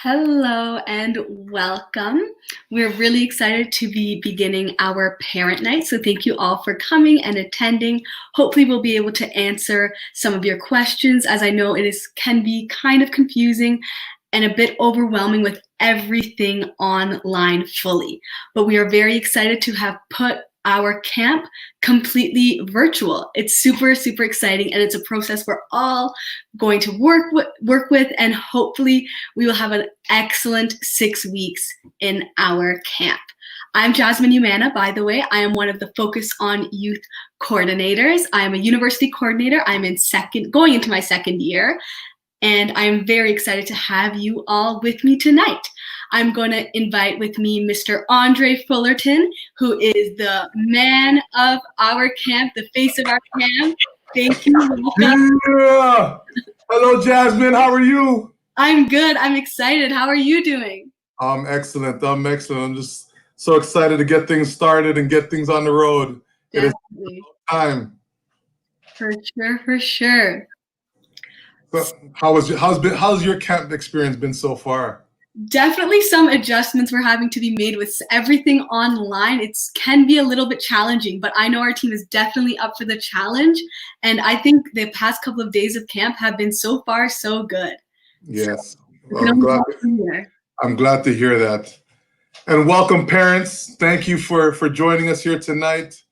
Hello and welcome. We're really excited to be beginning our parent night. So thank you all for coming and attending. Hopefully we'll be able to answer some of your questions, as I know can be kind of confusing and a bit overwhelming with everything online fully. But we are very excited to have put our camp completely virtual. It's super, super exciting, and it's a process we're all going to work with, and hopefully we will have an excellent 6 weeks in our camp. I'm Jasmine Umana, by the way. I am one of the Focus on Youth coordinators. I am a university coordinator. I'm going into my second year, and I'm very excited to have you all with me tonight. I'm going to invite with me Mr. Andre Fullerton, who is the man of our camp, the face of our camp. Thank you. Yeah. Hello, Jasmine. How are you? I'm good. I'm excited. How are you doing? I'm excellent. I'm just so excited to get things started and get things on the road. Definitely. It is time. For sure. So how's your camp experience been so far? Definitely some adjustments we're having to be made with everything online. It can be a little bit challenging, but I know our team is definitely up for the challenge. And I think the past couple of days of camp have been so far so good. Yes. So, I'm glad to hear that. And welcome, parents. Thank you for joining us here tonight.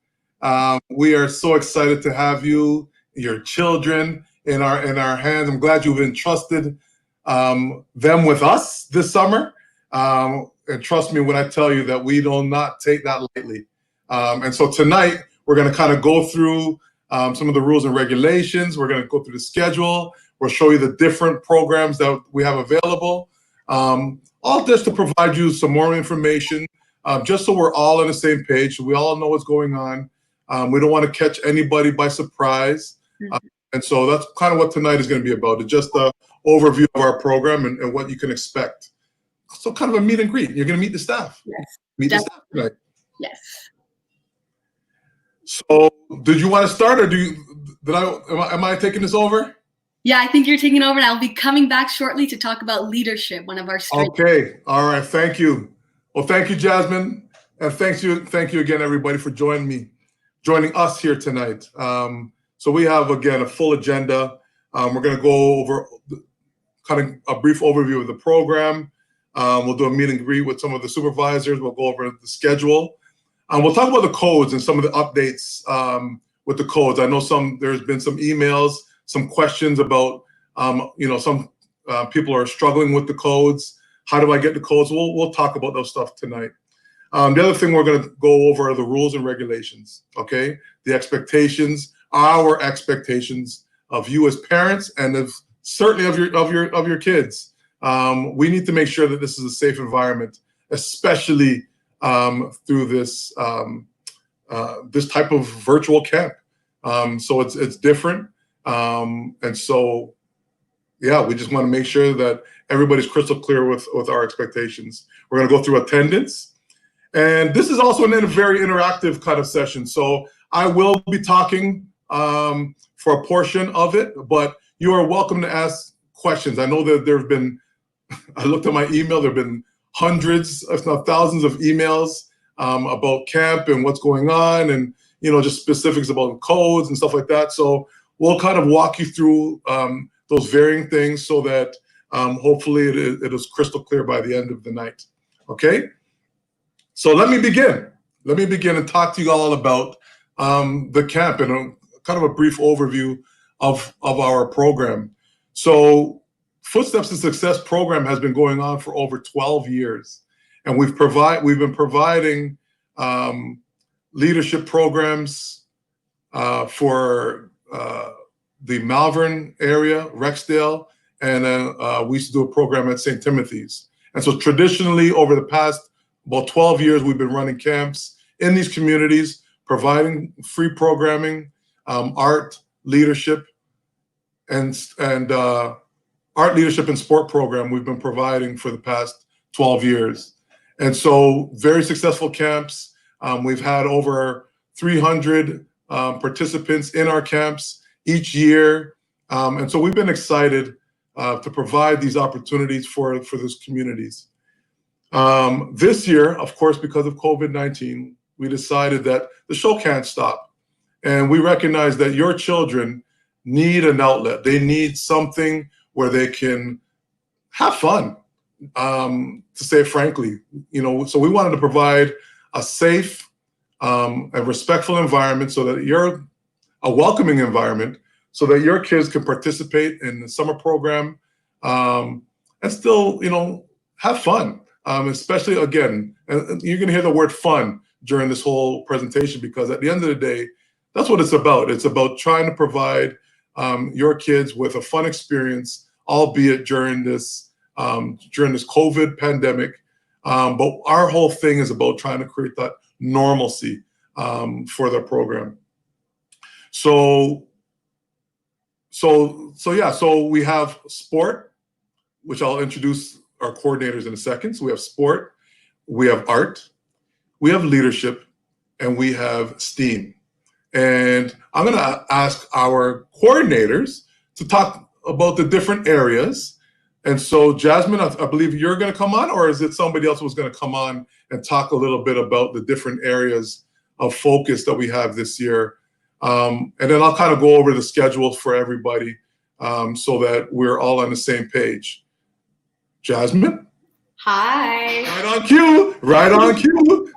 We are so excited to have you, your children, in our hands. I'm glad you've entrusted them with us this summer. And trust me when I tell you that we do not take that lightly. And so tonight, we're going to kind of go through some of the rules and regulations. We're going to go through the schedule. We'll show you the different programs that we have available. All this to provide you some more information, just so we're all on the same page. So we all know what's going on. We don't want to catch anybody by surprise. And so that's kind of what tonight is going to be about. It's just an overview of our program and what you can expect. So kind of a meet and greet. You're going to meet the staff. Yes. Meet the staff tonight. Yes. So did you want to start, or am I taking this over? Yeah, I think you're taking over, and I'll be coming back shortly to talk about leadership, one of our strengths. Okay. All right. Thank you. Well, thank you, Jasmine. And thank you again, everybody, for joining us here tonight. So we have, again, a full agenda. We're going to go over kind of a brief overview of the program. We'll do a meet and greet with some of the supervisors. We'll go over the schedule. We'll talk about the codes and some of the updates with the codes. I know there's been some emails, some questions about, some people are struggling with the codes. How do I get the codes? We'll talk about those stuff tonight. The other thing we're going to go over are the rules and regulations, okay? The expectations, our expectations of you as parents, and certainly of your kids. We need to make sure that this is a safe environment, especially through this type of virtual camp. So it's different. And so, yeah, we just want to make sure that everybody's crystal clear with our expectations. We're going to go through attendance. And this is also a very interactive kind of session. So I will be talking for a portion of it, but you are welcome to ask questions. I know that I looked at my email, there have been hundreds, if not thousands of emails about camp and what's going on, and just specifics about codes and stuff like that. So we'll kind of walk you through those varying things so that hopefully it is crystal clear by the end of the night. Okay? So let me begin. And talk to you all about the camp and kind of a brief overview of our program. So Footsteps to Success program has been going on for over 12 years. And we've been providing leadership programs for the Malvern area, Rexdale, and we used to do a program at St. Timothy's. And so traditionally, over the past about 12 years, we've been running camps in these communities, providing free programming, art, leadership, and art, leadership, and sport program we've been providing for the past 12 years. And so very successful camps. We've had over 300 participants in our camps each year. And so we've been excited to provide these opportunities for these communities. This year, of course, because of COVID-19, we decided that the show can't stop. And we recognize that your children need an outlet. They need something where they can have fun, to say it frankly. So we wanted to provide a safe and respectful environment so that you're a welcoming environment so that your kids can participate in the summer program and still, have fun. Especially, again, and you're going to hear the word fun during this whole presentation, because at the end of the day, that's what it's about. It's about trying to provide your kids with a fun experience, albeit during this COVID pandemic. But our whole thing is about trying to create that normalcy for the program. So we have sport, which I'll introduce our coordinators in a second. So we have sport, we have art, we have leadership, and we have STEAM. And I'm going to ask our coordinators to talk about the different areas. And so, Jasmine, I believe you're going to come on, or is it somebody else who's going to come on and talk a little bit about the different areas of focus that we have this year? And then I'll kind of go over the schedule for everybody so that we're all on the same page. Jasmine? Hi. Right on cue. Right on cue.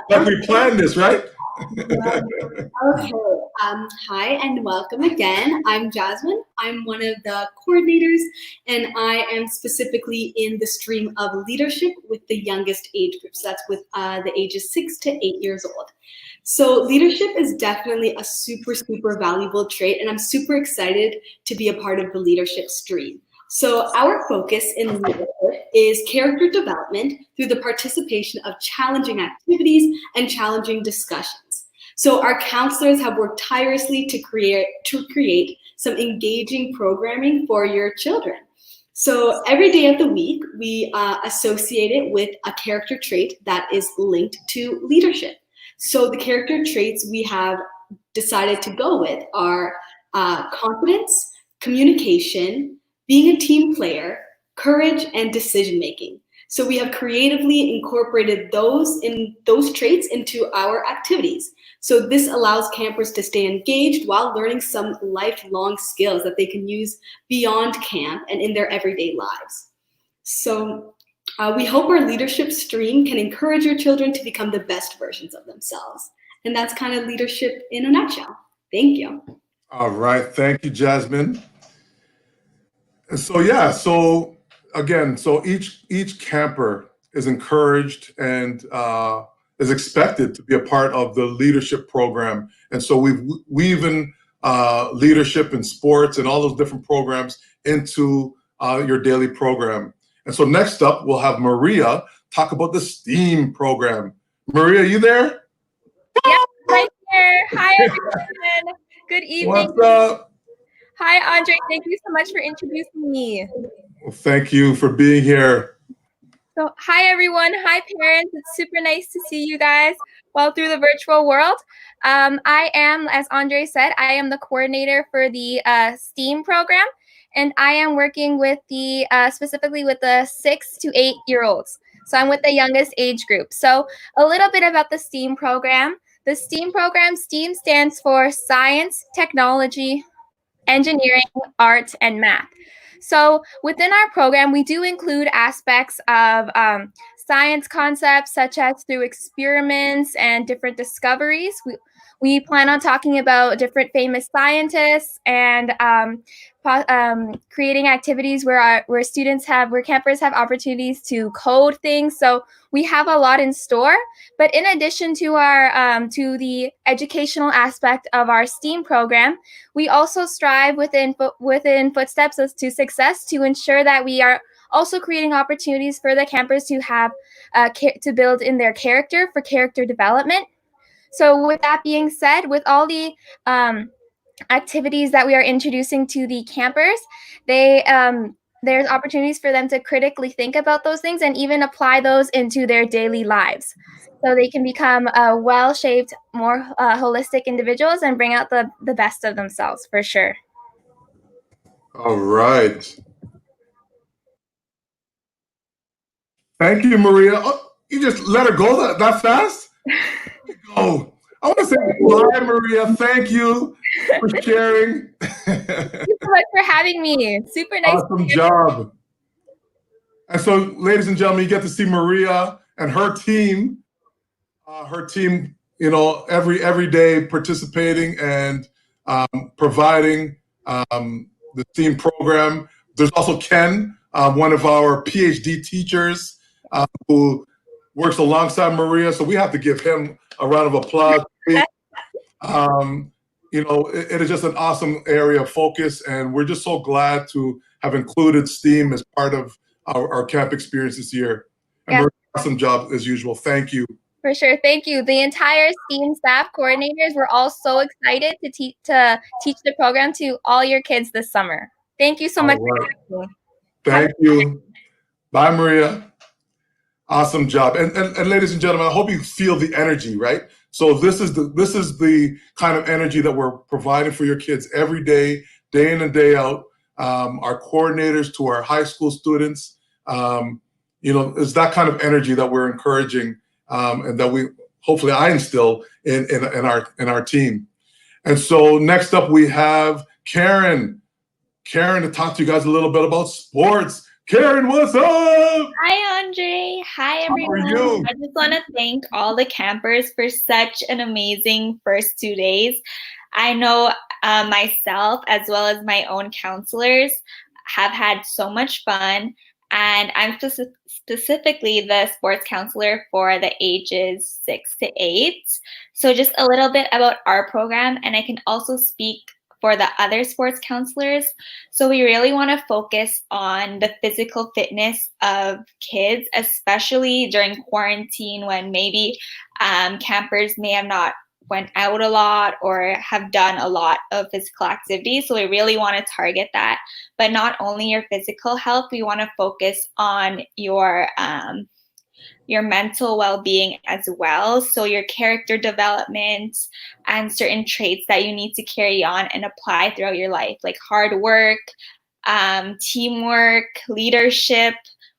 Like we planned this, right? Okay. Hi and welcome again. I'm Jasmine. I'm one of the coordinators, and I am specifically in the stream of leadership with the youngest age group. So that's with the ages 6 to 8 years old. So leadership is definitely a super, super valuable trait, and I'm super excited to be a part of the leadership stream. So our focus in leadership is character development through the participation of challenging activities and challenging discussions. So our counselors have worked tirelessly to create some engaging programming for your children. So every day of the week, we associate it with a character trait that is linked to leadership. So the character traits we have decided to go with are confidence, communication, being a team player, courage, and decision-making. So we have creatively incorporated those traits into our activities. So this allows campers to stay engaged while learning some lifelong skills that they can use beyond camp and in their everyday lives. So we hope our leadership stream can encourage your children to become the best versions of themselves. And that's kind of leadership in a nutshell. Thank you. All right. Thank you, Jasmine. So again, each camper is encouraged and is expected to be a part of the leadership program. And so we've woven leadership in sports and all those different programs into your daily program. And so next up, we'll have Maria talk about the STEAM program. Maria, you there? Yeah, right here. Hi, everyone. Good evening. What's up? Hi, Andre. Thank you so much for introducing me. Well, thank you for being here. So, hi, everyone. Hi, parents. It's super nice to see you guys through the virtual world. I am, as Andre said, I am the coordinator for the STEAM program, and I am working with specifically with the 6 to 8 year olds. So I'm with the youngest age group. So a little bit about the STEAM program. The STEAM program, STEAM stands for Science, Technology, Engineering, Art, and Math. So within our program, we do include aspects of science concepts, such as through experiments and different discoveries. We plan on talking about different famous scientists and creating activities where campers have opportunities to code things. So we have a lot in store. But in addition to our to the educational aspect of our STEAM program, we also strive within footsteps to success to ensure that we are also creating opportunities for the campers to have to build in their character for character development. So with that being said, with all the activities that we are introducing to the campers, there's opportunities for them to critically think about those things and even apply those into their daily lives. So they can become well-shaped, more holistic individuals and bring out the best of themselves for sure. All right. Thank you, Maria. Oh, you just let her go that fast? Oh, I want to say bye, Maria. Thank you for sharing. Thank you so much for having me. Super nice. Awesome job. And so, ladies and gentlemen, you get to see Maria and her team. Every day participating and providing the STEAM program. There's also Ken, one of our PhD teachers, who works alongside Maria. So we have to give him a round of applause. It is just an awesome area of focus, and we're just so glad to have included STEAM as part of our camp experience this year. And Maria, awesome job as usual. Thank you. For sure. Thank you. The entire STEAM staff coordinators were all so excited to teach the program to all your kids this summer. Thank you so much. Right. Thank you. Bye, Maria. Awesome job. And ladies and gentlemen, I hope you feel the energy, right? So this is the kind of energy that we're providing for your kids every day in and day out. Our coordinators to our high school students, it's that kind of energy that we're encouraging, and that hopefully I instill in our team. And so next up we have Karen to talk to you guys a little bit about sports. Karen, what's up? Hi, Andre. Hi, everyone. How are you? I just want to thank all the campers for such an amazing first 2 days. I know myself, as well as my own counselors, have had so much fun. And I'm specifically the sports counselor for the ages 6 to 8. So just a little bit about our program, and I can also speak for the other sports counselors. So we really want to focus on the physical fitness of kids, especially during quarantine when maybe campers may have not went out a lot or have done a lot of physical activity. So we really want to target that. But not only your physical health, we want to focus on your mental well-being as well. So your character development and certain traits that you need to carry on and apply throughout your life, like hard work, teamwork, leadership.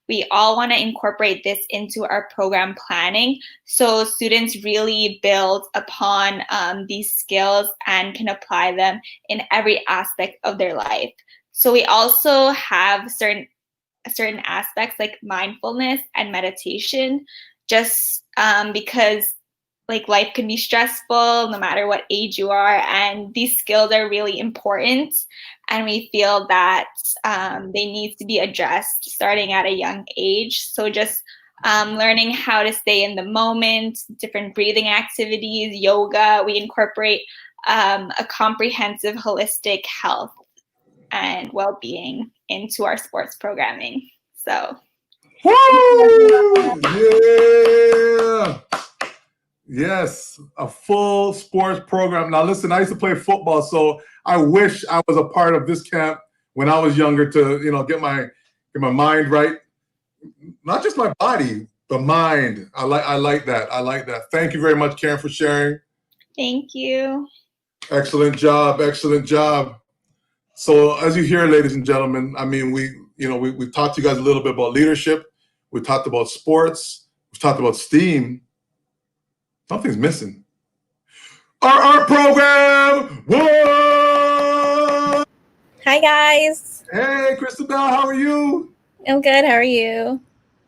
We all want to incorporate this into our program planning so students really build upon these skills and can apply them in every aspect of their life. So we also have certain aspects like mindfulness and meditation, just because like life can be stressful no matter what age you are, and these skills are really important, and we feel that they need to be addressed starting at a young age. So just learning how to stay in the moment, different breathing activities, yoga. We incorporate a comprehensive holistic health and well-being into our sports programming. So woo! Yeah. Yes, a full sports program. Now listen, I used to play football, so I wish I was a part of this camp when I was younger to, get my mind right. Not just my body, the mind. I like that. Thank you very much, Karen, for sharing. thank you. Excellent job. So as you hear, ladies and gentlemen, I mean, we talked to you guys a little bit about leadership. We talked about sports. We talked about STEAM. Something's missing. Our program. Whoa! Hi, guys. Hey, Christabel, how are you? I'm good. How are you?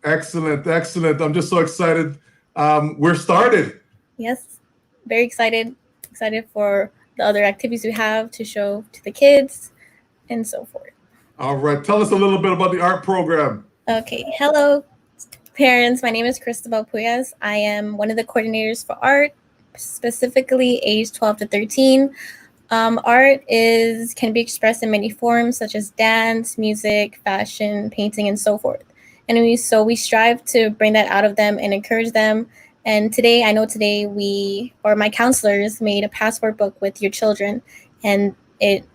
Excellent. I'm just so excited. We're started. Yes, very excited. Excited for the other activities we have to show to the kids and so forth. All right. Tell us a little bit about the art program. Okay. Hello, parents. My name is Christabel Puyas. I am one of the coordinators for art, specifically age 12 to 13. Art can be expressed in many forms, such as dance, music, fashion, painting, and so forth. And we strive to bring that out of them and encourage them. And today my counselors made a passport book with your children, and it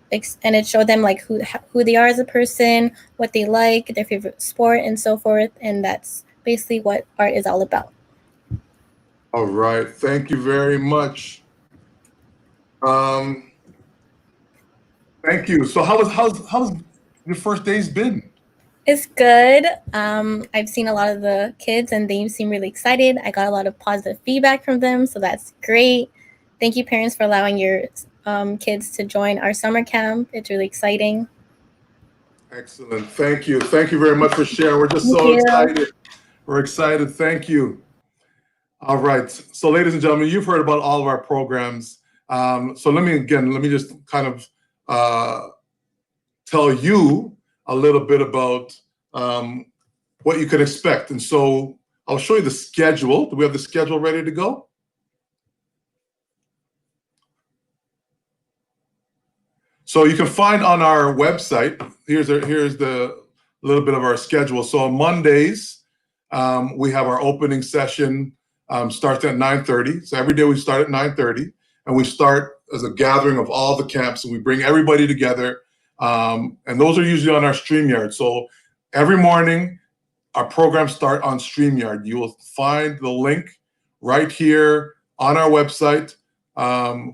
showed them like who they are as a person, what they like, their favorite sport, and so forth. And that's basically what art is all about. All right. Thank you very much. Thank you. So how's your first day's been? It's good. I've seen a lot of the kids and they seem really excited. I got a lot of positive feedback from them, so that's great. Thank you, parents, for allowing your kids to join our summer camp. It's really exciting. Excellent. Thank you. Thank you very much for sharing. We're just Thank so you. excited. We're excited. Thank you. All right. So, ladies and gentlemen, you've heard about all of our programs. So let me just kind of tell you a little bit about what you can expect. And so I'll show you the schedule. Do we have the schedule ready to go? So you can find on our website, here's the little bit of our schedule. So on Mondays, we have our opening session starts at 9:30. So every day we start at 9:30, and we start as a gathering of all the camps, and we bring everybody together. And those are usually on our StreamYard. So every morning, our programs start on StreamYard. You will find the link right here on our website,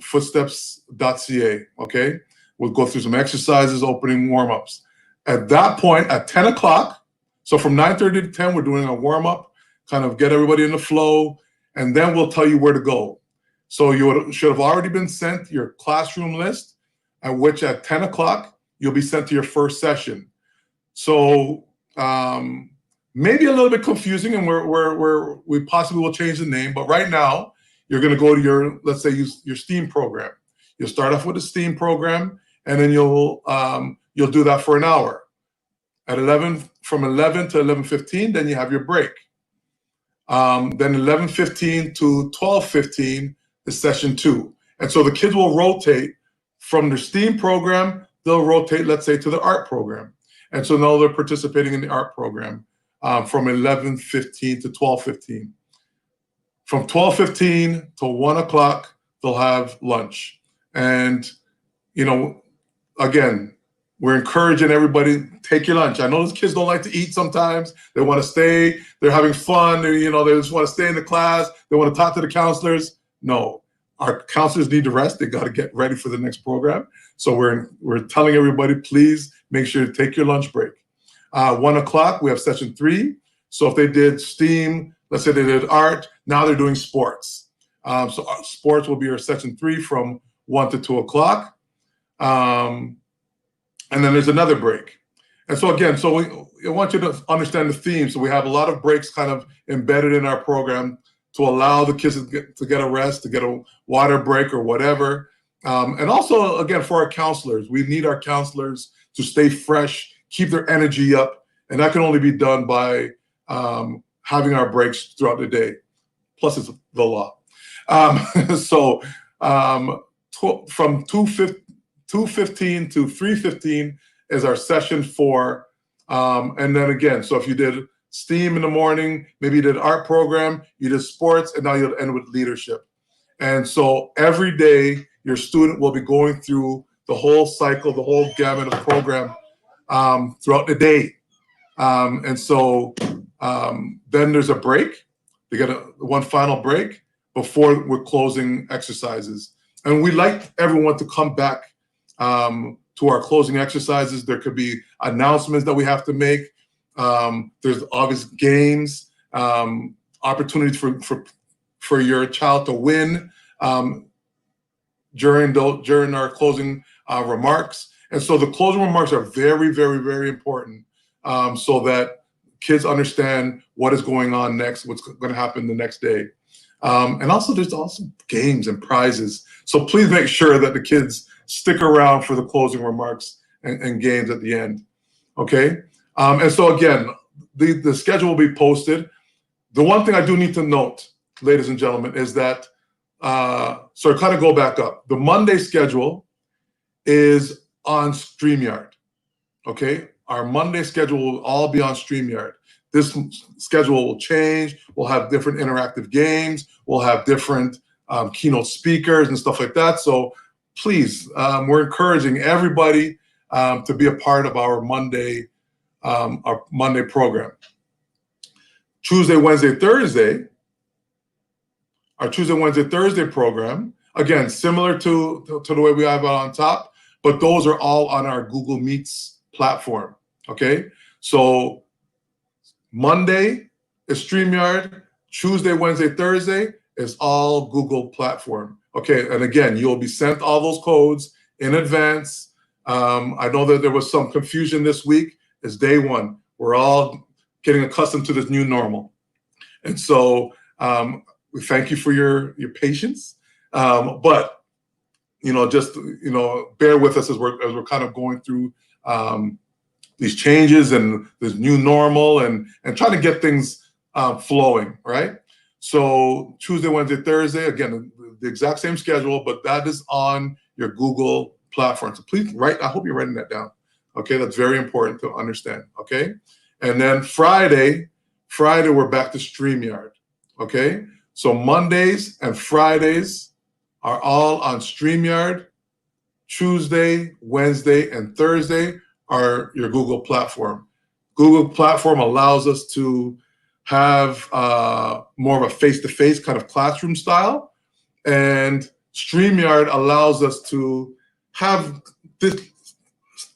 footsteps.ca, okay? We'll go through some exercises, opening warm-ups. At that point, at 10 o'clock, so from 9:30 to 10, we're doing a warm-up, kind of get everybody in the flow, and then we'll tell you where to go. So you should have already been sent your classroom list, at which at 10 o'clock, you'll be sent to your first session. So maybe a little bit confusing, and we possibly will change the name, but right now, you're gonna go to your, let's say, your STEAM program. You'll start off with a STEAM program, and then you'll do that for an hour. From 11 to 11:15, then you have your break. Then 11:15 to 12:15 is session 2. And so the kids will rotate from their STEAM program, they'll rotate, let's say, to the art program. And so now they're participating in the art program from 11:15 to 12:15. From 12:15 to 1 o'clock, they'll have lunch. And, again, we're encouraging everybody, take your lunch. I know those kids don't like to eat sometimes. They want to stay. They're having fun. They just want to stay in the class. They want to talk to the counselors. No, our counselors need to rest. They got to get ready for the next program. So we're telling everybody, please make sure to take your lunch break. 1 o'clock, we have session 3. So if they did STEAM, let's say they did art, now they're doing sports. So sports will be our session 3 from 1 to 2 o'clock. And then there's another break. And so again, I want you to understand the theme. So we have a lot of breaks kind of embedded in our program to allow the kids to get a rest, to get a water break or whatever. And also, again, for our counselors, we need our counselors to stay fresh, keep their energy up. And that can only be done by having our breaks throughout the day. Plus, it's the law. From 2:15 to 3:15 is our session 4. And then again, so if you did STEAM in the morning, maybe you did art program, you did sports, and now you'll end with leadership. And so every day, your student will be going through the whole cycle, the whole gamut of program throughout the day. And so then there's a break. They get one final break before we're closing exercises. And we like everyone to come back to our closing exercises. There could be announcements that we have to make. There's obvious games, opportunities for your child to win during our closing remarks. And so the closing remarks are very, very, very important so that kids understand what is going on next, what's going to happen the next day. And also there's also games and prizes. So please make sure that the kids stick around for the closing remarks and games at the end, okay? And so again, the schedule will be posted. The one thing I do need to note, ladies and gentlemen, is that, so kind of go back up. The Monday schedule is on StreamYard, okay? Our Monday schedule will all be on StreamYard. This schedule will change. We'll have different interactive games. We'll have different keynote speakers and stuff like that. So please, we're encouraging everybody to be a part of our Monday program. Tuesday, Wednesday, Thursday, our Tuesday, Wednesday, Thursday program, again, similar to the way we have it on top, but those are all on our Google Meets platform. Okay, so Monday is StreamYard. Tuesday, Wednesday, Thursday is all Google platform. Okay, and again, you'll be sent all those codes in advance. I know that there was some confusion this week. It's day one. We're all getting accustomed to this new normal. And so we thank you for your patience. But, just, bear with us as we're kind of going through these changes and this new normal and trying to get things flowing, right? So Tuesday, Wednesday, Thursday, again, the exact same schedule, but that is on your Google platform. So please I hope you're writing that down. Okay, that's very important to understand. Okay, and then Friday, we're back to StreamYard. Okay, so Mondays and Fridays are all on StreamYard. Tuesday, Wednesday, and Thursday are your Google platform. Google platform allows us to have more of a face-to-face kind of classroom style, and StreamYard allows us to have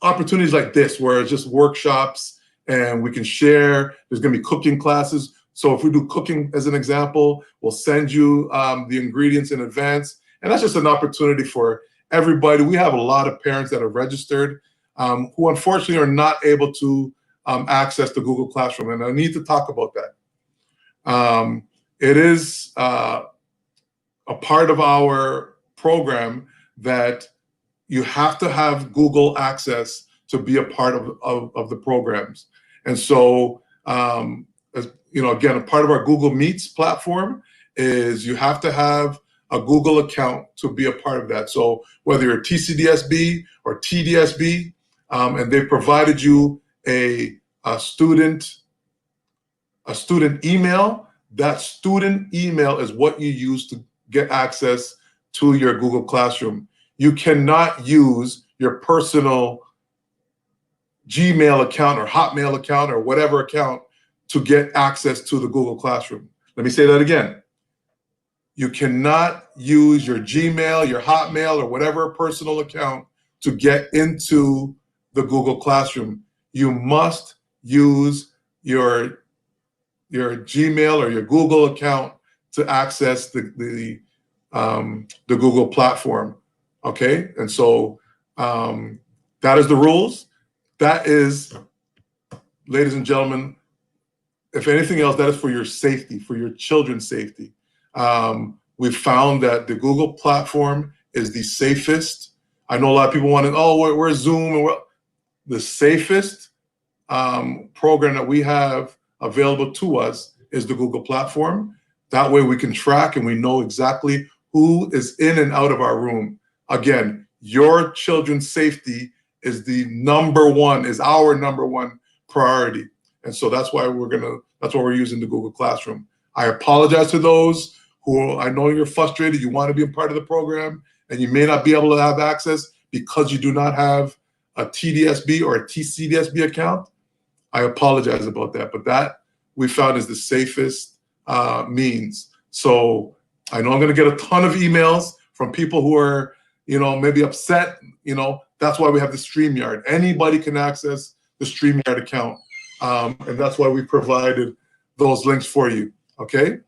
opportunities like this where it's just workshops and we can share. There's going to be cooking classes. So if we do cooking as an example, we'll send you the ingredients in advance. And that's just an opportunity for everybody. We have a lot of parents that are registered who unfortunately are not able to access the Google Classroom. And I need to talk about that. It is a part of our program that you have to have Google access to be a part of the programs. And so, again, a part of our Google Meets platform is you have to have a Google account to be a part of that. So whether you're TCDSB or TDSB, and they provided you a student email, that student email is what you use to get access to your Google Classroom. You cannot use your personal Gmail account or Hotmail account or whatever account to get access to the Google Classroom. Let me say that again. You cannot use your Gmail, your Hotmail, or whatever personal account to get into the Google Classroom. You must use your Gmail or your Google account to access the Google platform. Okay, and so that is the rules. That is, ladies and gentlemen, if anything else, that is for your safety, for your children's safety. We've found that the Google platform is the safest. I know a lot of people want to, we're Zoom, and the safest program that we have available to us is the Google platform. That way we can track and we know exactly who is in and out of our room. Again, your children's safety is our number one priority. And so that's why we're using the Google Classroom. I apologize to those who, I know you're frustrated, you want to be a part of the program, and you may not be able to have access because you do not have a TDSB or a TCDSB account. I apologize about that, but that we found is the safest means. So I know I'm going to get a ton of emails from people who are, maybe upset. That's why we have the StreamYard. Anybody can access the StreamYard account. And that's why we provided those links for you. Okay?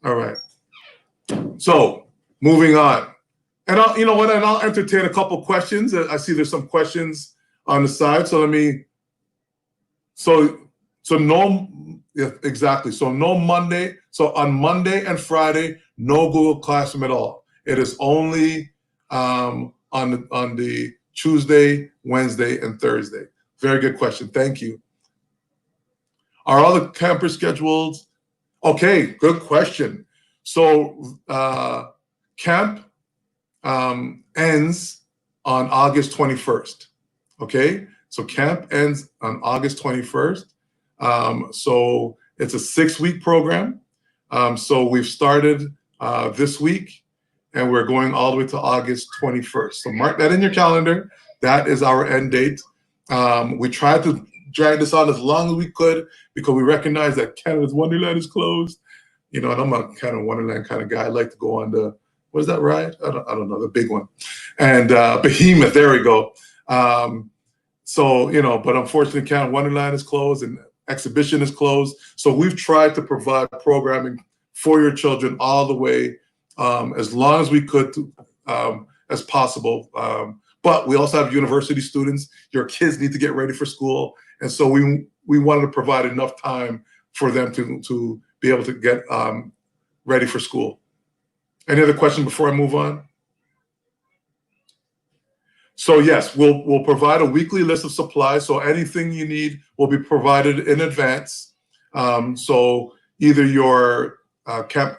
All right. So moving on. And I'll entertain a couple questions. I see there's some questions on the side. So exactly. So no Monday. So on Monday and Friday, no Google Classroom at all. It is only on the Tuesday, Wednesday, and Thursday. Very good question. Thank you. Are all the campers scheduled? Okay, good question. So camp ends on August 21st. Okay, so camp ends on August 21st. So it's a 6-week program. So we've started this week, and we're going all the way to August 21st. So mark that in your calendar. That is our end date. We tried to drag this on as long as we could because we recognize that Canada's Wonderland is closed. And I'm a kind of Wonderland kind of guy. I like to go on the, what is that ride? I don't know, the big one. And Behemoth, there we go. So, but unfortunately, Canada Wonderland is closed and exhibition is closed. So we've tried to provide programming for your children all the way as long as we could as possible. But we also have university students. Your kids need to get ready for school. And so we wanted to provide enough time for them to be able to get ready for school. Any other questions before I move on? So yes, we'll provide a weekly list of supplies. So anything you need will be provided in advance. So either your camp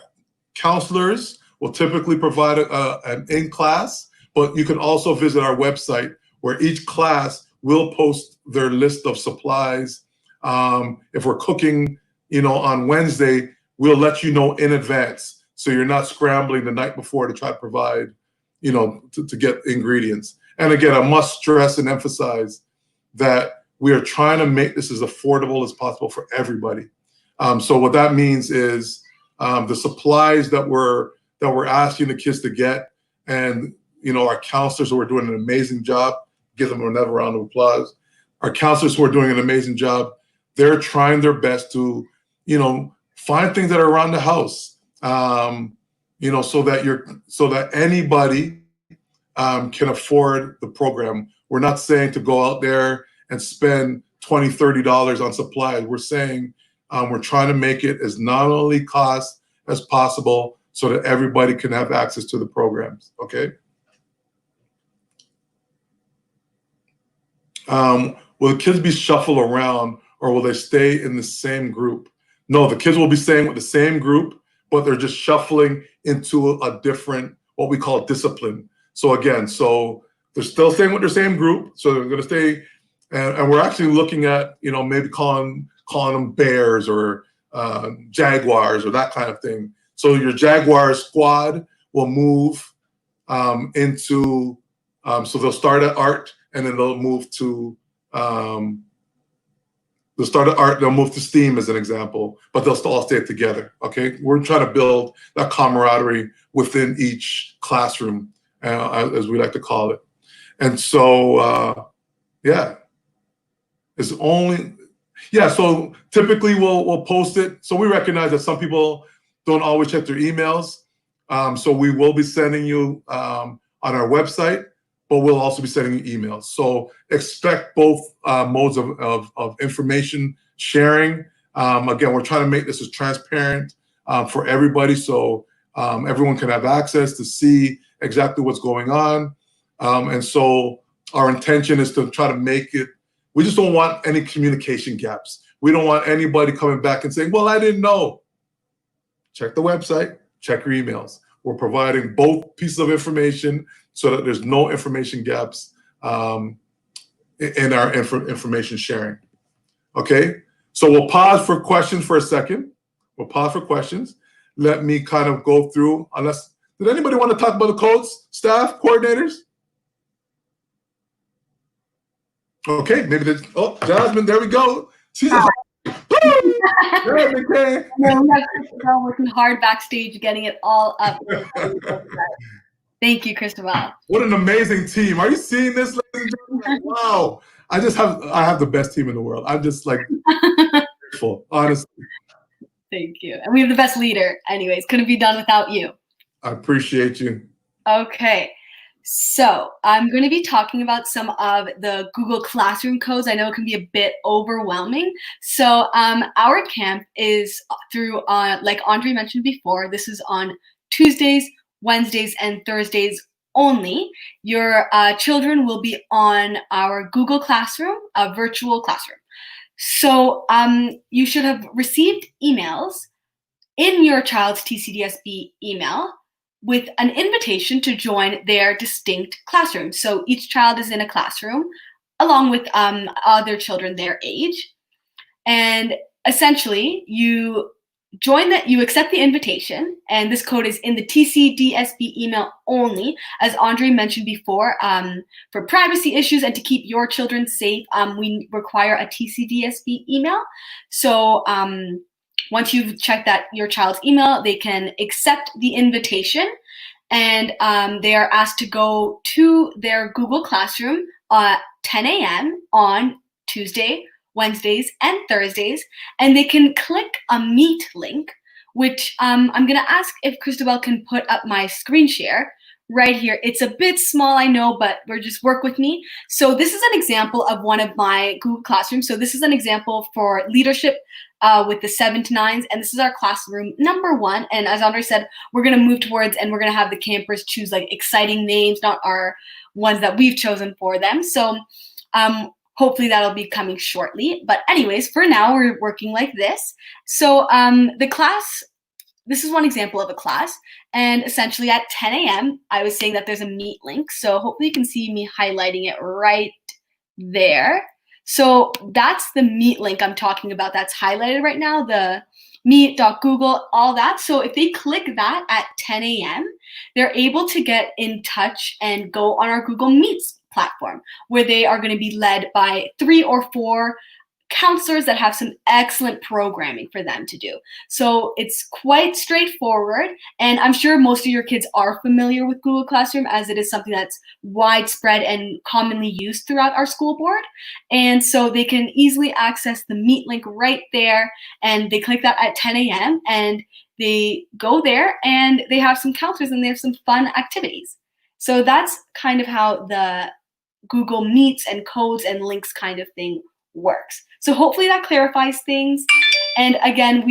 counselors will typically provide an in-class, but you can also visit our website where each class will post their list of supplies. If we're cooking, on Wednesday, we'll let you know in advance. So you're not scrambling the night before to try to provide, to get ingredients. And again, I must stress and emphasize that we are trying to make this as affordable as possible for everybody. So what that means is the supplies that we're asking the kids to get, and our counselors who are doing an amazing job, give them another round of applause. Our counselors who are doing an amazing job, they're trying their best to, find things that are around the house, so that anybody can afford the program. We're not saying to go out there and spend $20, $30 on supplies. We're saying we're trying to make it as not only cost as possible so that everybody can have access to the programs, okay? Will the kids be shuffled around or will they stay in the same group? No, the kids will be staying with the same group, but they're just shuffling into a different, what we call discipline. So again, they're still staying with their same group. So they're going to stay, and we're actually looking at, maybe calling them bears or jaguars or that kind of thing. So your jaguar squad will move into, so they'll start at art and then they'll move to, they'll move to STEAM as an example, but they'll still all stay together, okay? We're trying to build that camaraderie within each classroom, as we like to call it. And so, so typically we'll post it. So we recognize that some people don't always check their emails. So we will be sending you on our website, but we'll also be sending you emails. So expect both modes of information sharing. Again, we're trying to make this as transparent for everybody so everyone can have access to see exactly what's going on. And so our intention is to try to make it, we just don't want any communication gaps. We don't want anybody coming back and saying, well, I didn't know. Check the website, check your emails. We're providing both pieces of information so that there's no information gaps in our information sharing. Okay, so we'll pause for questions for a second. We'll pause for questions. Let me kind of go through, did anybody want to talk about the codes, staff, coordinators? Okay, maybe there's, Jasmine, there we go. She's a Jasmine came. We have Christabel working hard backstage, getting it all up. Thank you, Christabel. What an amazing team. Are you seeing this, ladies and gentlemen? Wow. I have the best team in the world. I'm just like grateful, honestly. Thank you. And we have the best leader. Anyways, couldn't be done without you. I appreciate you. Okay. So I'm going to be talking about some of the Google Classroom codes. I know it can be a bit overwhelming. So our camp is through, like Andre mentioned before, this is on Tuesdays, Wednesdays, and Thursdays only. Your children will be on our Google Classroom, a virtual classroom. So you should have received emails in your child's TCDSB email with an invitation to join their distinct classrooms. So each child is in a classroom along with other children their age. And essentially you accept the invitation, and this code is in the TCDSB email only. As Andre mentioned before, for privacy issues and to keep your children safe, we require a TCDSB email. So once you've checked that your child's email, they can accept the invitation, and they are asked to go to their Google Classroom at 10 a.m. on Tuesday, Wednesdays, and Thursdays, and they can click a Meet link, which I'm going to ask if Christabel can put up my screen share right here. It's a bit small, I know, but just work with me. So this is an example of one of my Google Classrooms. So this is an example for leadership with the 7 to 9s, and this is our classroom number 1. And as Andre said, we're going to move towards, and we're going to have the campers choose like exciting names, not our ones that we've chosen for them. So hopefully that'll be coming shortly. But anyways, for now, we're working like this. So the class, this is one example of a class. And essentially at 10 a.m., I was saying that there's a Meet link. So hopefully you can see me highlighting it right there. So that's the Meet link I'm talking about. That's highlighted right now, the meet.google, all that. So if they click that at 10 a.m., they're able to get in touch and go on our Google Meets platform, where they are going to be led by 3 or 4 counselors that have some excellent programming for them to do. So it's quite straightforward, and I'm sure most of your kids are familiar with Google Classroom, as it is something that's widespread and commonly used throughout our school board. And so they can easily access the Meet link right there, and they click that at 10 a.m. and they go there and they have some counselors and they have some fun activities. So that's kind of how the Google Meets and codes and links kind of thing works. So hopefully that clarifies things. And again,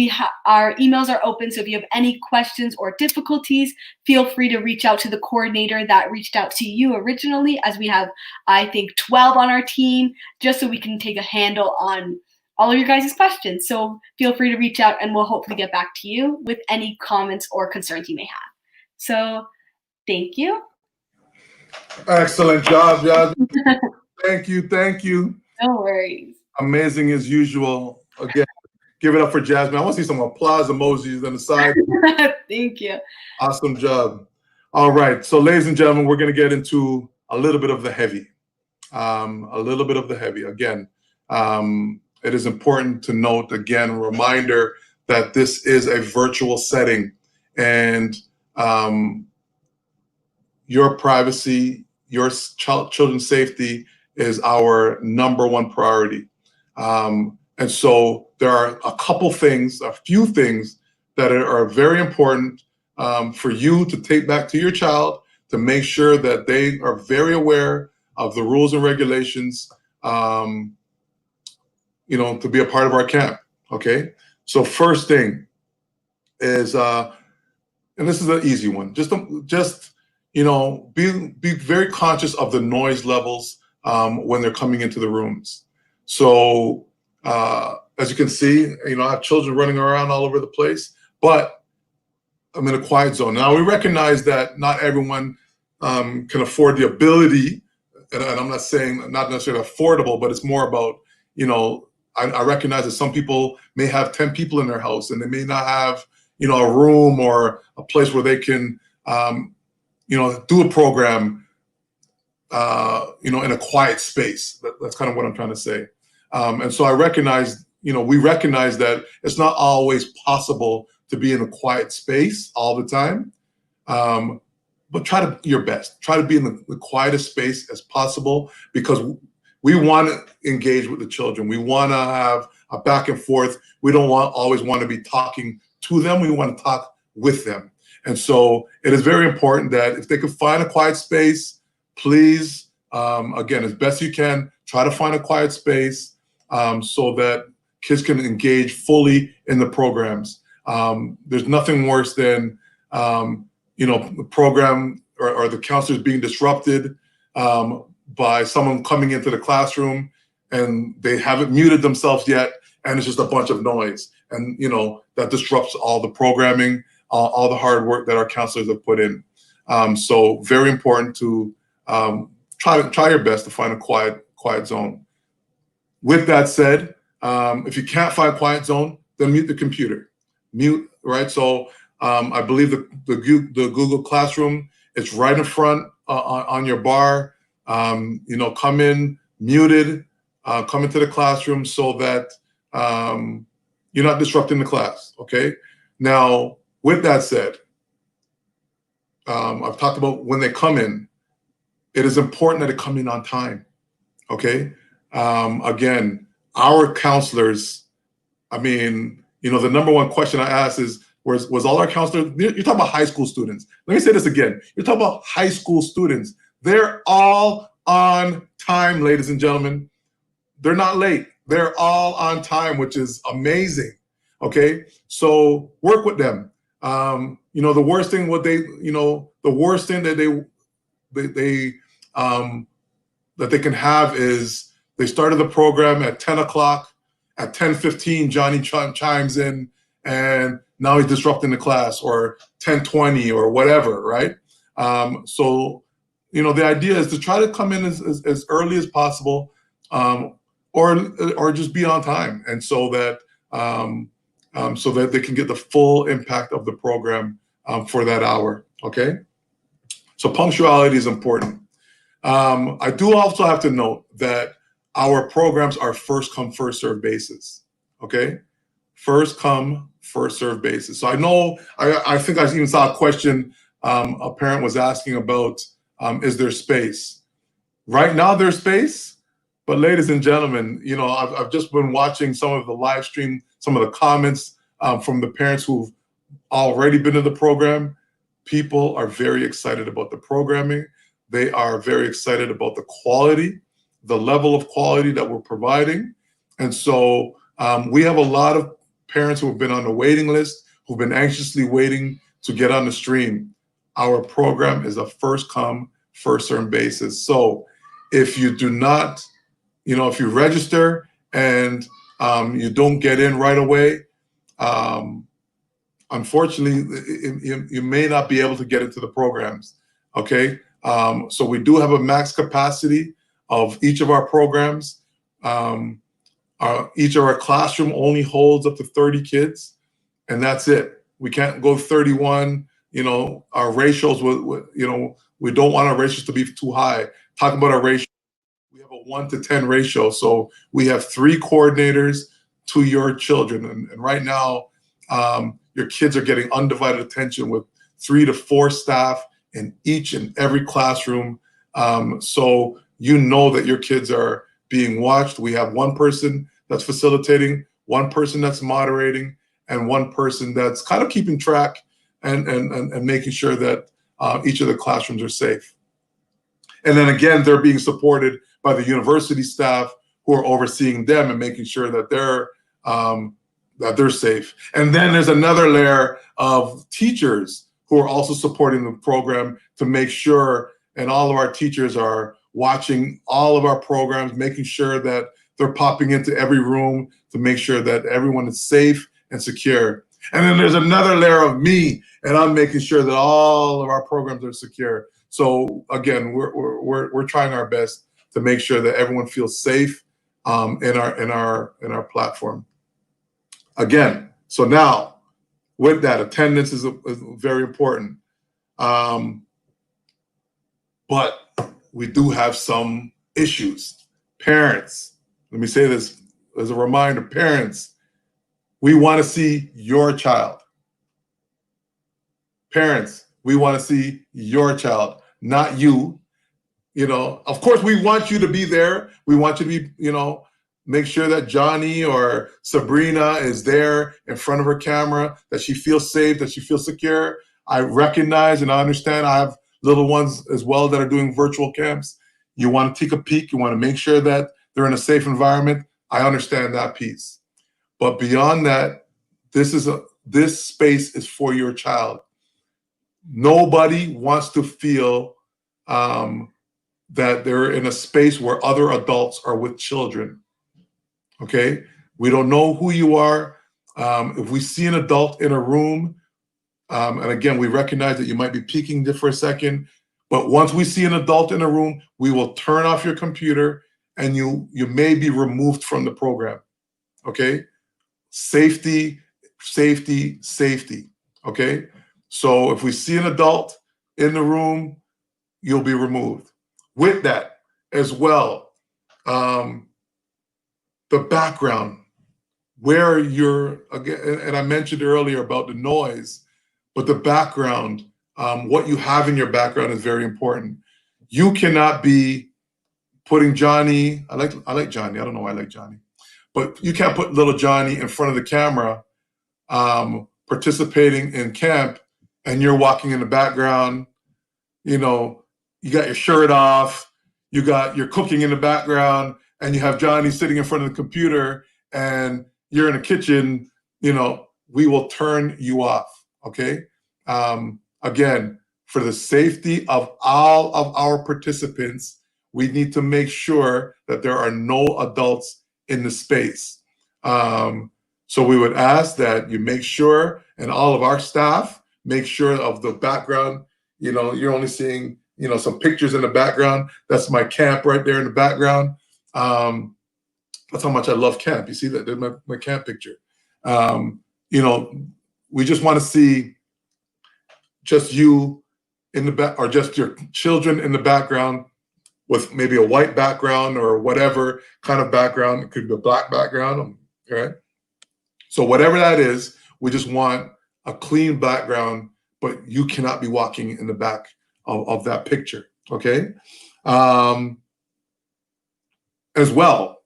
our emails are open. So if you have any questions or difficulties, feel free to reach out to the coordinator that reached out to you originally, as we have, I think, 12 on our team, just so we can take a handle on all of your guys' questions. So feel free to reach out and we'll hopefully get back to you with any comments or concerns you may have. So thank you. Excellent job, Jasmine. Thank you. Thank you. No worries. Amazing as usual. Again, give it up for Jasmine. I want to see some applause emojis on the side. Thank you. Awesome job. All right. So, ladies and gentlemen, we're going to get into a little bit of the heavy. Again, it is important to note, again, a reminder that this is a virtual setting, and your privacy, your children's safety is our number one priority. And so there are a few things that are very important for you to take back to your child to make sure that they are very aware of the rules and regulations, to be a part of our camp. Okay. So first thing is, and this is an easy one, be very conscious of the noise levels when they're coming into the rooms. So as you can see, I have children running around all over the place, but I'm in a quiet zone. Now, we recognize that not everyone can afford the ability, and I'm not saying not necessarily affordable, but it's more about, I recognize that some people may have 10 people in their house and they may not have, a room or a place where they can, do a program, in a quiet space. That's kind of what I'm trying to say. And so I recognize, we recognize that it's not always possible to be in a quiet space all the time. But try your best. Try to be in the quietest space as possible, because we want to engage with the children. We want to have a back and forth. We don't always want to be talking to them. We want to talk with them. And so it is very important that if they can find a quiet space, please, again, as best you can, try to find a quiet space so that kids can engage fully in the programs. There's nothing worse than, the program or the counselors being disrupted by someone coming into the classroom and they haven't muted themselves yet, and it's just a bunch of noise. And, that disrupts all the programming, all the hard work that our counselors have put in. So very important to try your best to find a quiet zone. With that said, if you can't find a quiet zone, then mute the computer. Mute, right? So I believe the Google Classroom is right in front on your bar. Come in muted, come into the classroom so that you're not disrupting the class, okay? Now, with that said, I've talked about when they come in, it is important that they come in on time. Okay. Again, our counselors, I mean, the number one question I ask is, was all our counselors, you're talking about high school students. Let me say this again. You're talking about high school students. They're all on time, ladies and gentlemen. They're not late. They're all on time, which is amazing. Okay. So work with them. The worst thing that they can have is they started the program at 10 o'clock. At 10:15, Johnny chimes in, and now he's disrupting the class, or 10:20 or whatever, right? So the idea is to try to come in as early as possible, or just be on time, and so that they can get the full impact of the program for that hour. Okay, so punctuality is important. I do also have to note that our programs are first come, first serve basis. Okay, first come, first serve basis. So I think I even saw a question a parent was asking about, is there space? Right now there's space, but ladies and gentlemen, I've just been watching some of the live stream, some of the comments from the parents who've already been in the program. People are very excited about the programming. They are very excited about the quality, the level of quality that we're providing. And so we have a lot of parents who have been on the waiting list, who've been anxiously waiting to get on the stream. Our program is a first come, first served basis. So if you do not, if you register and you don't get in right away, unfortunately, you may not be able to get into the programs. Okay. So we do have a max capacity of each of our programs. Each of our classroom only holds up to 30 kids, and that's it. We can't go 31. Our ratios, we don't want our ratios to be too high. Talking about our ratio, we have a 1 to 10 ratio. So we have 3 coordinators to your children. And right now, your kids are getting undivided attention with 3 to 4 staff in each and every classroom. So that your kids are being watched. We have one person that's facilitating, one person that's moderating, and one person that's kind of keeping track and making sure that each of the classrooms are safe. And then again, they're being supported by the university staff who are overseeing them and making sure that they're safe. And then there's another layer of teachers who are also supporting the program to make sure, and all of our teachers are watching all of our programs, making sure that they're popping into every room to make sure that everyone is safe and secure. And then there's another layer of me, and I'm making sure that all of our programs are secure. So again, we're trying our best to make sure that everyone feels safe in our platform. Again, so now with that, attendance is very important. But we do have some issues. Parents, let me say this as a reminder, parents, we want to see your child. Parents, we want to see your child, not you. Of course, we want you to be there. We want you to be, make sure that Johnny or Sabrina is there in front of her camera, that she feels safe, that she feels secure. I recognize and I understand I have little ones as well that are doing virtual camps. You want to take a peek. You want to make sure that they're in a safe environment. I understand that piece. But beyond that, this space is for your child. Nobody wants to feel that they're in a space where other adults are with children. Okay? We don't know who you are. If we see an adult in a room, and again, we recognize that you might be peeking for a second, but once we see an adult in a room, we will turn off your computer and you may be removed from the program. Okay? Safety, safety, safety. Okay? So if we see an adult in the room, you'll be removed. With that as well, the background, where you're, again, and I mentioned earlier about the noise, but the background what you have in your background is very important. You cannot be putting Johnny, I like Johnny, I don't know why I like Johnny, but you can't put little Johnny in front of the camera participating in camp, and you're walking in the background, you know, you got your shirt off, you're cooking in the background, and you have Johnny sitting in front of the computer, and you're in the kitchen, you know, we will turn you off, okay? Again, for the safety of all of our participants, we need to make sure that there are no adults in the space. So we would ask that you make sure, and all of our staff make sure of the background. You know, you're only seeing, you know, some pictures in the background. That's my camp right there in the background. That's how much I love camp. You see that? There's my camp picture. You know, we just want to see just you in the back, or just your children in the background with maybe a white background or whatever kind of background. It could be a black background, okay? So whatever that is, we just want a clean background, but you cannot be walking in the back of that picture, okay? As well,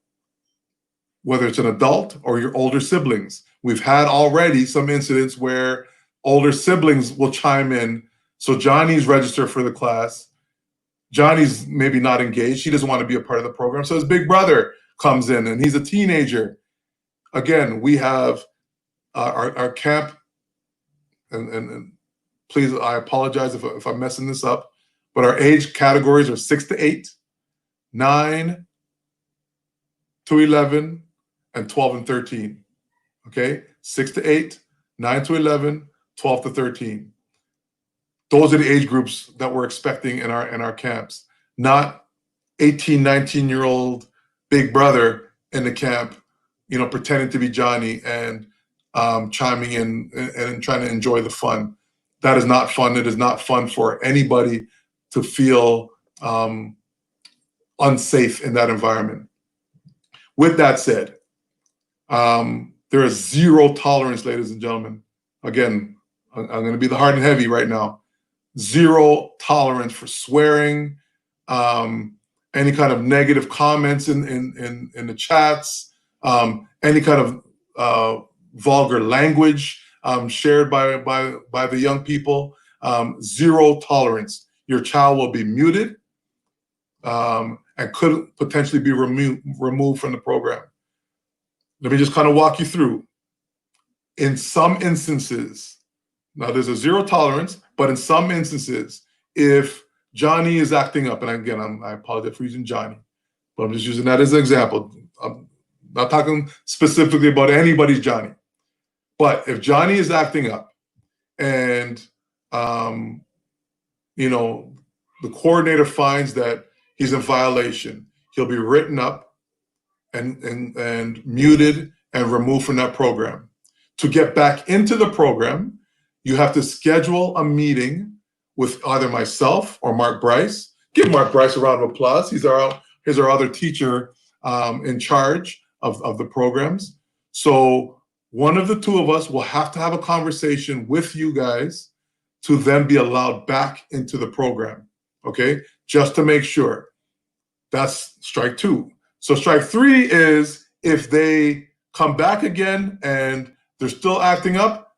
whether it's an adult or your older siblings. We've had already some incidents where older siblings will chime in. So Johnny's registered for the class. Johnny's maybe not engaged. He doesn't want to be a part of the program. So his big brother comes in and he's a teenager. Again, we have our camp, and please, I apologize if I'm messing this up, but our age categories are 6 to 8, 9 to 11, and 12 and 13. Okay, 6 to 8, 9 to 11, 12 to 13. Those are the age groups that we're expecting in our camps, not 18, 19-year-old big brother in the camp, you know, pretending to be Johnny and chiming in and trying to enjoy the fun. That is not fun. It is not fun for anybody to feel unsafe in that environment. With that said, there is zero tolerance, ladies and gentlemen. Again, I'm going to be the hard and heavy right now. Zero tolerance for swearing, any kind of negative comments in the chats, any kind of vulgar language shared by the young people. Zero tolerance. Your child will be muted and could potentially be removed from the program. Let me just kind of walk you through. In some instances, now there's a zero tolerance, but in some instances, if Johnny is acting up, and again, I apologize for using Johnny, but I'm just using that as an example. I'm not talking specifically about anybody's Johnny. But if Johnny is acting up and, you know, the coordinator finds that he's in violation, he'll be written up and muted and removed from that program. To get back into the program, you have to schedule a meeting with either myself or Mark Bryce. Give Mark Bryce a round of applause. He's our other teacher in charge of the programs. So one of the two of us will have to have a conversation with you guys to then be allowed back into the program, okay? Just to make sure. That's strike 2. So strike 3 is if they come back again and they're still acting up,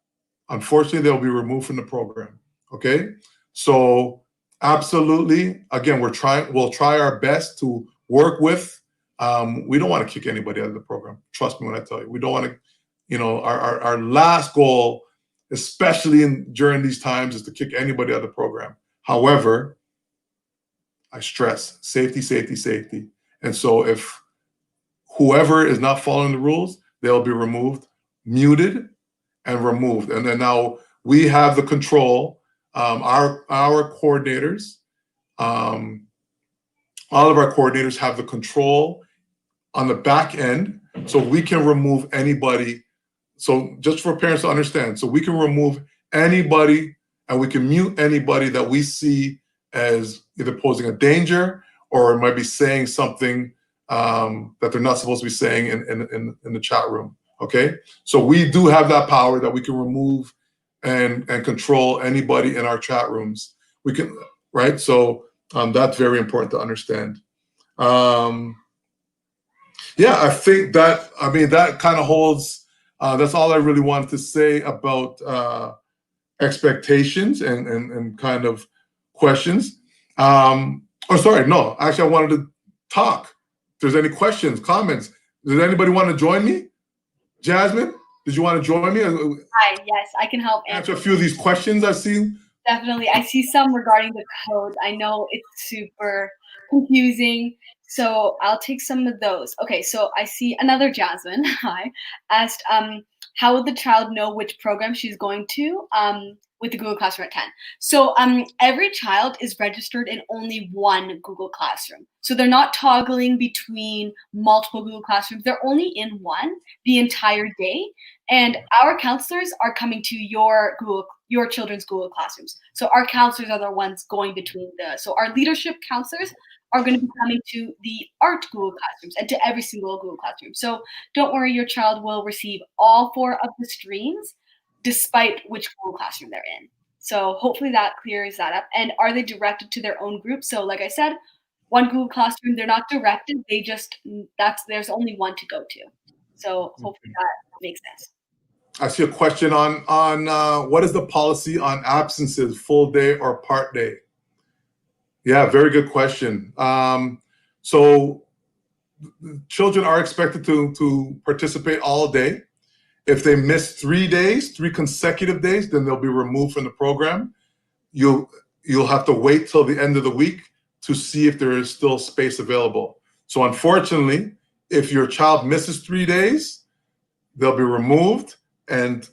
unfortunately, they'll be removed from the program, okay? So absolutely, again, we'll try our best to work with. We don't want to kick anybody out of the program. Trust me when I tell you. We don't want to, you know, our last goal, especially during these times, is to kick anybody out of the program. However, I stress safety, safety, safety. And so if whoever is not following the rules, they'll be removed, muted, and removed. And then now we have the control. Our coordinators, all of our coordinators have the control on the back end, so we can remove anybody. So just for parents to understand, so we can remove anybody and we can mute anybody that we see as either posing a danger or might be saying something that they're not supposed to be saying in the chat room. Okay, so we do have that power that we can remove and control anybody in our chat rooms. We can, right? So that's very important to understand. Yeah, I think that, I mean, that kind of holds, that's all I really wanted to say about expectations and kind of questions. Oh, sorry, no, actually I wanted to talk. If there's any questions, comments, does anybody want to join me? Jasmine, did you want to join me? Hi, yes, I can help Answer a few of these questions I see. Definitely. I see some regarding the code. I know it's super confusing, so I'll take some of those. Okay, so I see another Jasmine, hi, asked, how will the child know which program she's going to with the Google Classroom at 10? So every child is registered in only one Google Classroom. So they're not toggling between multiple Google Classrooms. They're only in one the entire day. And our counselors are coming to your children's Google Classrooms. So our counselors are the ones going between so our leadership counselors are going to be coming to the art Google Classrooms and to every single Google Classroom. So don't worry, your child will receive all 4 of the streams despite which Google Classroom they're in. So hopefully that clears that up. And are they directed to their own group? So like I said, one Google Classroom, they're not directed, they just, there's only one to go to. So hopefully that makes sense. I see a question on what is the policy on absences, full day or part day? Yeah, very good question. So children are expected to participate all day. If they miss 3 days, 3 consecutive days, then they'll be removed from the program. You'll have to wait till the end of the week to see if there is still space available. So unfortunately, if your child misses 3 days, they'll be removed, and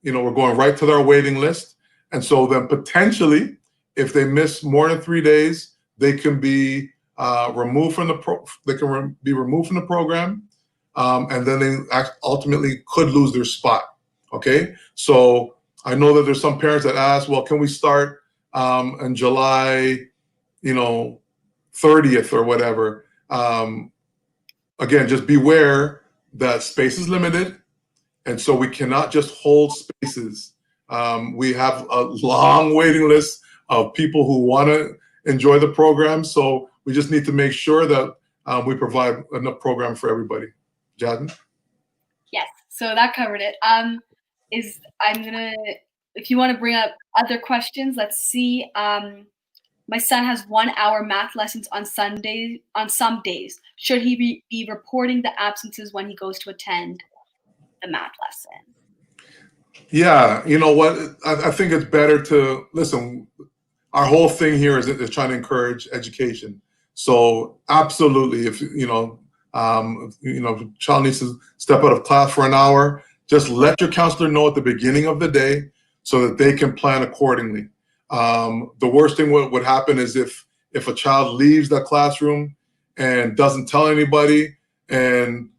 we're going right to their waiting list. And so then potentially, if they miss more than 3 days, they can be removed from the program, and then they ultimately could lose their spot. Okay, so I know that there's some parents that ask, well, can we start in July, 30th or whatever? Again, just beware that space is limited. And so we cannot just hold spaces. We have a long waiting list of people who want to enjoy the program. So we just need to make sure that we provide enough program for everybody. Jasmine? Yes, so that covered it. If you want to bring up other questions, let's see. My son has 1 hour math lessons on Sunday, on some days. Should he be reporting the absences when he goes to attend the math lesson? Yeah, you know what? I think it's better to listen. Our whole thing here is trying to encourage education. So absolutely, if if a child needs to step out of class for an hour, just let your counselor know at the beginning of the day so that they can plan accordingly. The worst thing would happen is if a child leaves that classroom and doesn't tell anybody, and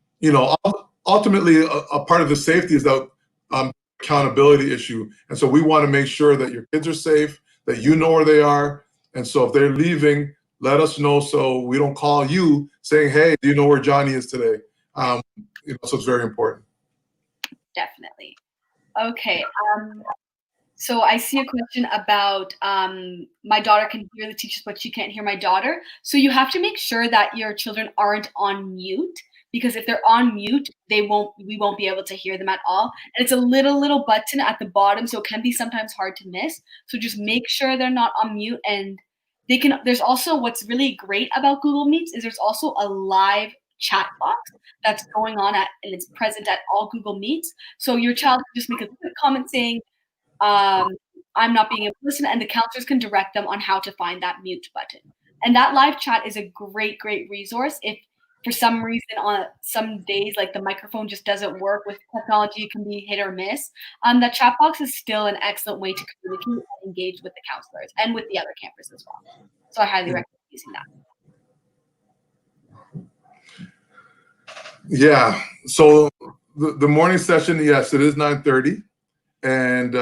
ultimately a part of the safety is that accountability issue. And so we want to make sure that your kids are safe, that you know where they are. And so if they're leaving, let us know so we don't call you saying, hey, do you know where Johnny is today? So it's very important. Definitely. Okay. So I see a question about my daughter can hear the teachers, but she can't hear my daughter. So you have to make sure that your children aren't on mute, because if they're on mute, we won't be able to hear them at all. And it's a little button at the bottom, so it can be sometimes hard to miss. So just make sure they're not on mute, and there's also, what's really great about Google Meets is there's also a live chat box that's going on and it's present at all Google Meets. So your child can just make a quick comment saying, I'm not being able to listen, and the counselors can direct them on how to find that mute button. And that live chat is a great resource. If for some reason on some days, like the microphone just doesn't work with technology, it can be hit or miss. The chat box is still an excellent way to communicate and engage with the counselors and with the other campers as well. So I highly recommend using that. Yeah. So the morning session, yes, it is 9:30. And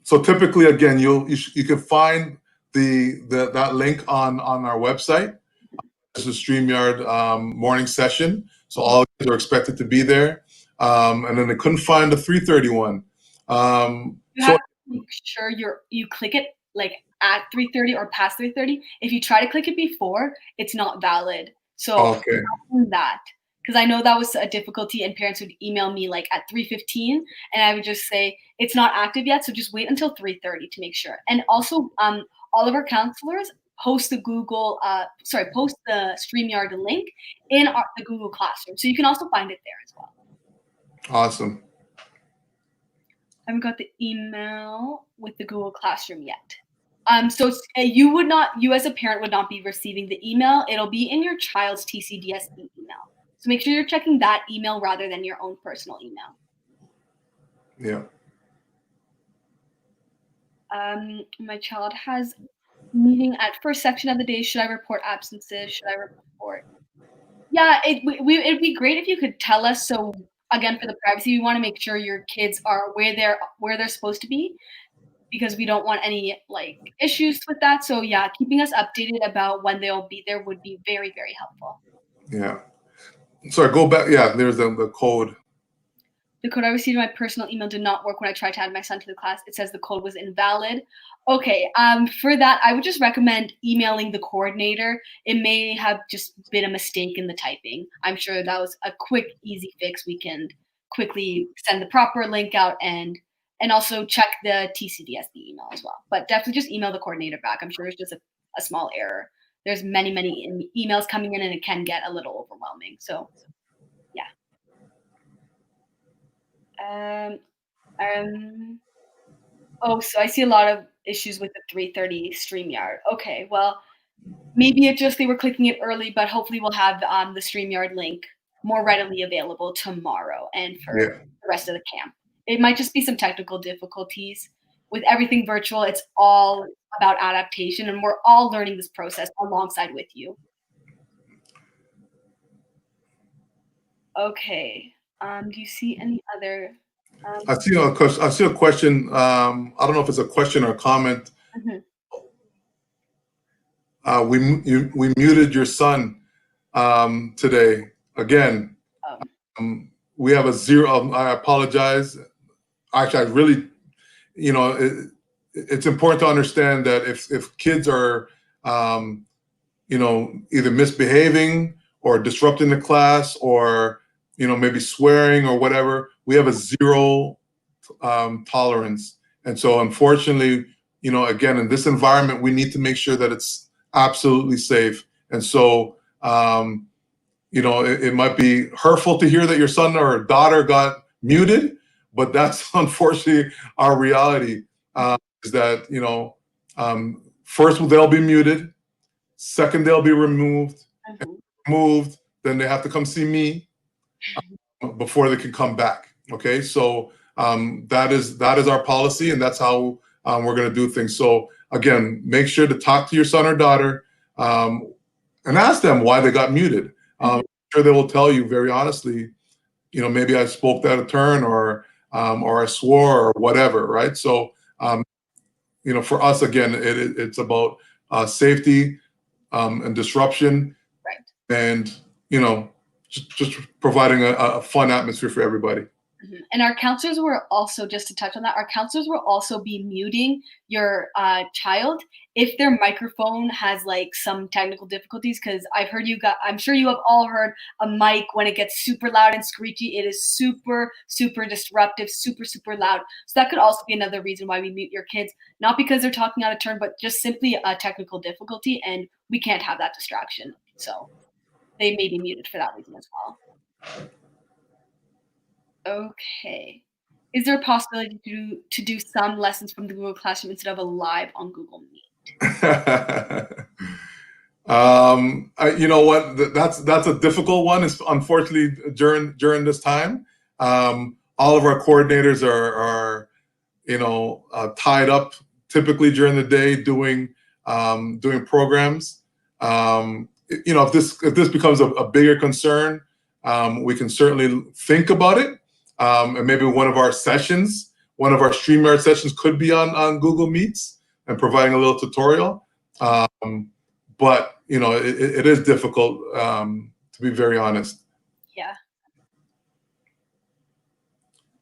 so typically, again, you can find that link on our website. It's a StreamYard morning session, so all kids are expected to be there. and then they couldn't find the 3:30 one. You So have to make sure you click it like at 3:30 or past 3:30. If you try to click it before, it's not valid. So okay, that, because I know that was a difficulty, and parents would email me like at 3:15, and I would just say it's not active yet, so just wait until 3:30 to make sure. And also, all of our counselors post the post the StreamYard link in the Google Classroom, so you can also find it there as well. awesome. I haven't got the email with the Google Classroom yet. So you as a parent would not be receiving the email. It'll be in your child's TCDSE email. So make sure you're checking that email rather than your own personal email. Yeah. My child has meeting at first section of the day. Should I report absences? Should I report? Yeah, it'd be great if you could tell us. So again, for the privacy, we want to make sure your kids are where they're supposed to be, because we don't want any like issues with that. So yeah, keeping us updated about when they'll be there would be very, very helpful. Yeah. Sorry, go back. Yeah, there's the code. The code I received in my personal email did not work when I tried to add my son to the class. It says the code was invalid. Okay, for that, I would just recommend emailing the coordinator. It may have just been a mistake in the typing. I'm sure that was a quick, easy fix. We can quickly send the proper link out and also check the TCDSE email as well. But definitely just email the coordinator back. I'm sure it's just a small error. There's many emails coming in, and it can get a little overwhelming. So yeah. Oh, so I see a lot of issues with the 3:30 StreamYard. Okay, well, maybe it just they were clicking it early, but hopefully we'll have the StreamYard link more readily available tomorrow and for the rest of the camp. It might just be some technical difficulties. With everything virtual, it's all about adaptation, and we're all learning this process alongside with you. Okay. Do you see any other? I see a question. I don't know if it's a question or a comment. We muted your son today. Again, we have a 0. I apologize. Actually, I really, it's important to understand that if kids are, either misbehaving or disrupting the class or, maybe swearing or whatever, we have a 0 tolerance. And so unfortunately, again, in this environment, we need to make sure that it's absolutely safe. And so, it might be hurtful to hear that your son or daughter got muted, but that's unfortunately our reality, is that, first they'll be muted, second they'll be removed, then they have to come see me before they can come back. Okay, so that is our policy, and that's how we're going to do things. So again, make sure to talk to your son or daughter and ask them why they got muted. I'm sure they will tell you very honestly, maybe I spoke out of turn or I swore or whatever, right? So, for us, again, it's about safety and disruption, right? And, just providing a fun atmosphere for everybody. And our counselors will also, just to touch on that, our counselors will also be muting your child if their microphone has like some technical difficulties, because I'm sure you have all heard a mic when it gets super loud and screechy. It is super, super disruptive, super, super loud. So that could also be another reason why we mute your kids, not because they're talking out of turn, but just simply a technical difficulty, and we can't have that distraction. So they may be muted for that reason as well. Okay. Is there a possibility to do some lessons from the Google Classroom instead of a live on Google Meet? You know what? That's a difficult one. It's unfortunately during this time, all of our coordinators are tied up typically during the day doing programs. If this becomes a bigger concern, we can certainly think about it. And maybe one of our StreamYard sessions could be on Google Meets and providing a little tutorial. But it is difficult, to be very honest. Yeah.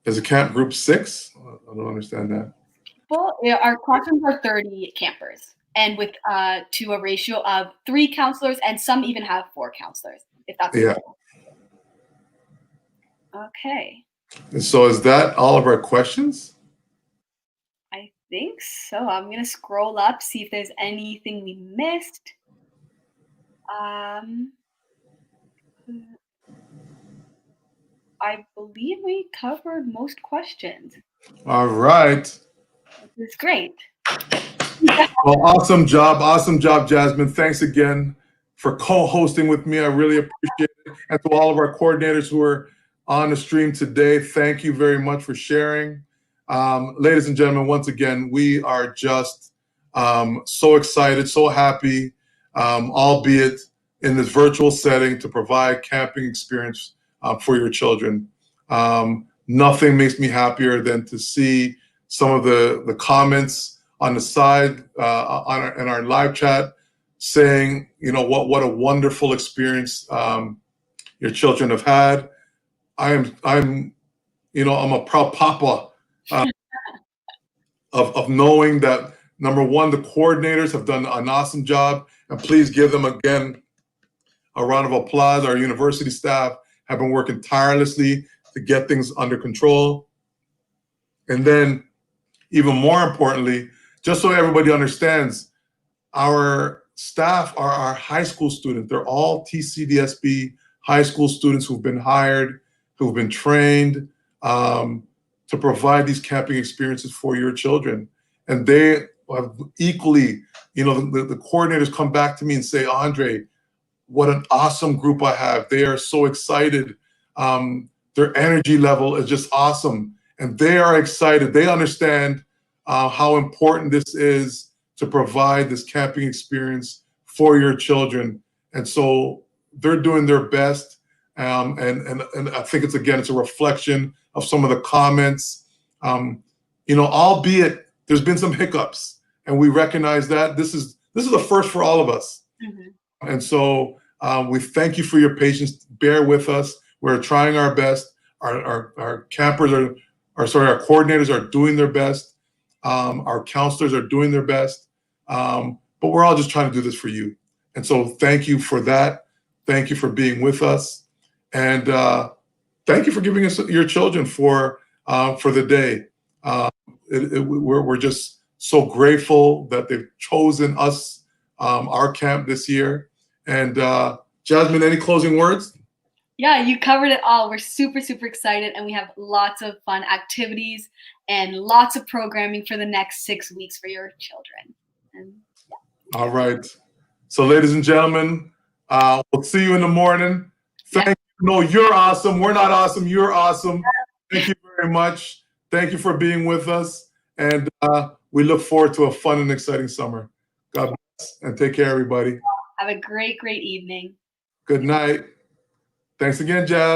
Is a camp group 6? I don't understand that. Well, yeah, our classrooms are 30 campers, and with to a ratio of 3 counselors, and some even have 4 counselors, if that's Yeah. okay. And so is that all of our questions? I think so. I'm gonna scroll up, see if there's anything we missed. I believe we covered most questions. All right. This is great. Well, awesome job, Jasmine. Thanks again for co-hosting with me. I really appreciate it. And to all of our coordinators who are on the stream today, thank you very much for sharing. Ladies and gentlemen, once again, we are just so excited, so happy, albeit in this virtual setting, to provide camping experience for your children. Nothing makes me happier than to see some of the comments on the side in our live chat saying, you know, what a wonderful experience your children have had. I'm a proud papa of knowing that, number one, the coordinators have done an awesome job, and please give them again a round of applause. Our university staff have been working tirelessly to get things under control. And then, even more importantly, just so everybody understands, our staff are our high school students. They're all TCDSB high school students who've been hired, who've been trained to provide these camping experiences for your children. And they have equally, you know, the coordinators come back to me and say, Andre, what an awesome group I have. They are so excited. Their energy level is just awesome. And they are excited. They understand how important this is to provide this camping experience for your children. And so they're doing their best. And I think it's a reflection of some of the comments. You know, albeit there's been some hiccups, and we recognize that this is a first for all of us. Mm-hmm. And so we thank you for your patience. Bear with us. We're trying our best. Our campers our coordinators are doing their best. Our counselors are doing their best. But we're all just trying to do this for you. And so thank you for that. Thank you for being with us. And thank you for giving us your children for the day. We're just so grateful that they've chosen us, our camp this year. And Jasmine, any closing words? Yeah, you covered it all. We're super, super excited, and we have lots of fun activities and lots of programming for the next 6 weeks for your children. And, yeah. All right. So, ladies and gentlemen, we'll see you in the morning. Thank you. No, you're awesome. We're not awesome. You're awesome. Thank you very much. Thank you for being with us. And we look forward to a fun and exciting summer. God bless, and take care, everybody. Have a great, great evening. Good night. Thanks again, Jazz.